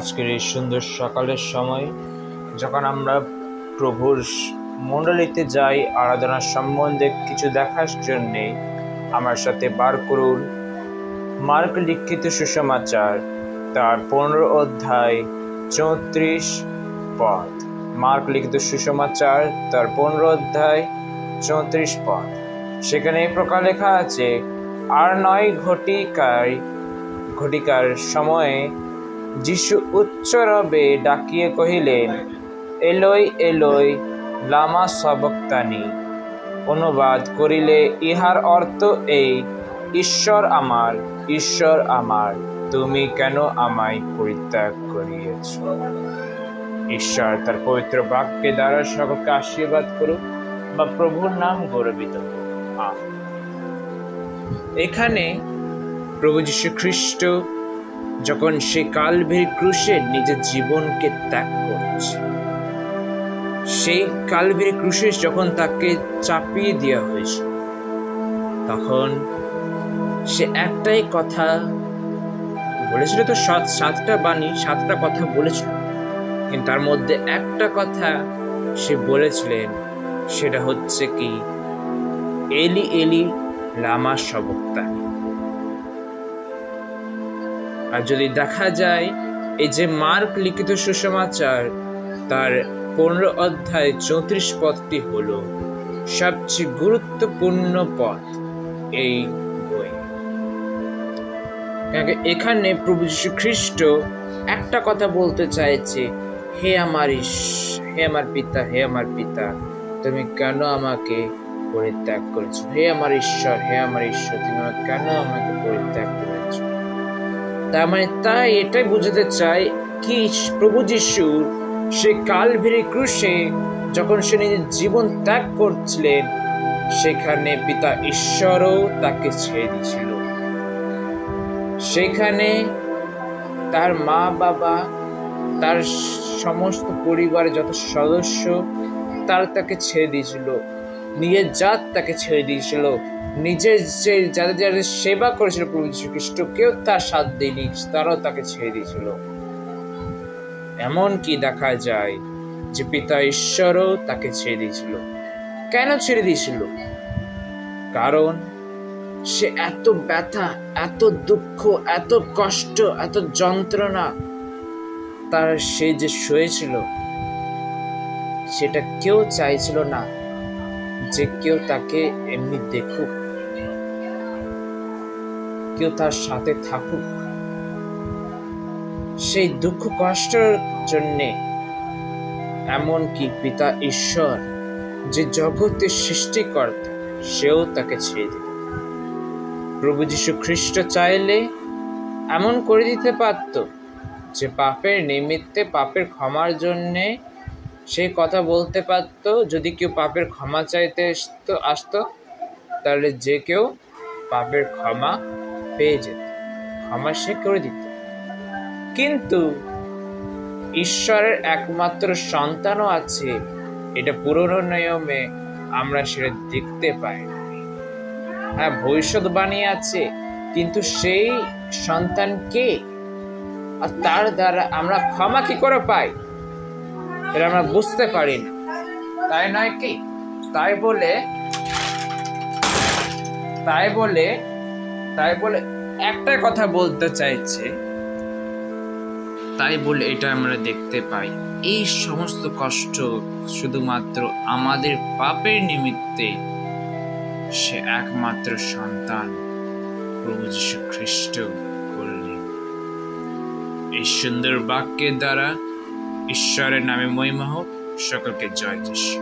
আজকের এই সুন্দর সকালের সময় যখন আমরা প্রভুর মণ্ডলীতে যাই আরাধনা সম্বন্ধে কিছু দেখার জন্যে, আমার সাথে বার করুন মার্ক লিখিত সুসমাচার তার 15 অধ্যায় 34 পদ। মার্ক লিখিত সুসমাচার তার 15 অধ্যায় 34 পদ। সেখানে এই প্রকার লেখা আছে, আর 9 ঘটিকার সময়ে যিশু উচ্চরবে ডাকিয়ে কহিলেন, এলোই এলোই লামা সবক্তানি। অনুবাদ করিলে ইহার অর্থ এই, ঈশ্বর আমার, তুমি কেন আমায় পরিত্যাগ করিয়েছ। ঈশ্বর তার পবিত্র বাক্যে দ্বারা সকলকে আশীর্বাদ করুক বা প্রভুর নাম গৌরবিত হোক। এখানে প্রভু যীশু খ্রিস্ট যখন সে কালভারি ক্রুশে নিজের জীবনকে ত্যাগ করছে, সেই কালভারি ক্রুশে যখন তাকে চাপিয়ে দেওয়া হয়েছে, তখন সে একটাই কথা বলেছিল। তো সাতটা বাণী, 7টা কথা বলেছিল, কিন্তু তার মধ্যে একটা কথা সে বলেছিলেন, সেটা হচ্ছে কি, এলি এলি লামা সবক্তানি। আর যদি দেখা যায়, এই যে মার্ক লিখিত সুসমাচার তার 15 অধ্যায় 34 পদটি হলো সবচেয়ে গুরুত্বপূর্ণ পদ এই বই। এখানে প্রভু যীশু খ্রিস্ট একটা কথা বলতে চাইছে, হে আমার পিতা, তুমি কেন আমাকে পরিত্যাগ করেছো। হে আমার ঈশ্বর, তুমি কেন আমাকে পরিত্যাগ করেছো। তার মানে তাই এটাই বুঝাতে চাই কি, প্রভু যীশু সে কালভারি ক্রুশে যখন সে নিজের জীবন ত্যাগ করছিলেন, সেখানে পিতা ঈশ্বরও তাকে ছেড়ে দিয়েছিল। সেখানে তার মা বাবা, তার সমস্ত পরিবারের যত সদস্য তাকে ছেড়ে দিয়েছিল, নিজের জাত তাকে ছেড়ে দিয়েছিল, নিজের যে যাদের সেবা করেছিল প্রভু যীশু খ্রিস্ট, কেউ তার সাথ দেয়নি, তারাও তাকে ছেড়ে দিয়েছিল। এমনকি দেখা যায় যে পিতা ঈশ্বরও তাকে ছেড়ে দিয়েছিল। কেন ছেড়ে দিয়েছিল? কারণ সে এত ব্যথা, এত দুঃখ, এত কষ্ট, এত যন্ত্রণা তার সে যে সয়েছিল, সেটা কেউ চাইছিল না যে কেউ তাকে এমনি দেখুক, কেউ তার সাথে থাকুক। সেই দুঃখ কষ্টের জন্যে এমনকি পিতা ঈশ্বর যে জগতের সৃষ্টিকর্তা, সেও তাকে ছেড়ে দিল। প্রভু যীশু খ্রিস্ট চাইলে এমন করে দিতে পারত যে পাপের নিমিত্তে, পাপের ক্ষমার জন্যে সেই কথা বলতে পারত। যদি কেউ পাপের ক্ষমা চাইতে আসতো, তাহলে যে কেউ পাপের ক্ষমা পেয়ে যেত, ক্ষমা সে করে দিত। কিন্তু ঈশ্বরের একমাত্র সন্তানও আছে, এটা পুরনো নিয়মে আমরা সেটা দেখতে পাই না। হ্যাঁ, ভবিষ্যৎবাণী আছে, কিন্তু সেই সন্তান কে, আর তার দ্বারা আমরা ক্ষমা কি করে পাই, এটা আমরা বুঝতে পারি না, তাই নয় কি? তাই বলে একটা কথা বলতে চাইছে, তাই বলে এটা আমরা দেখতে পাই, এই সমস্ত কষ্ট শুধুমাত্র আমাদের পাপের নিমিত্তে সে একমাত্র সন্তান প্রভু যীশু খ্রিস্ট করলেন। এই সুন্দর বাক্যের দ্বারা ঈশ্বরের নামে মহিমা হোক। সকলকে জয় যিশু।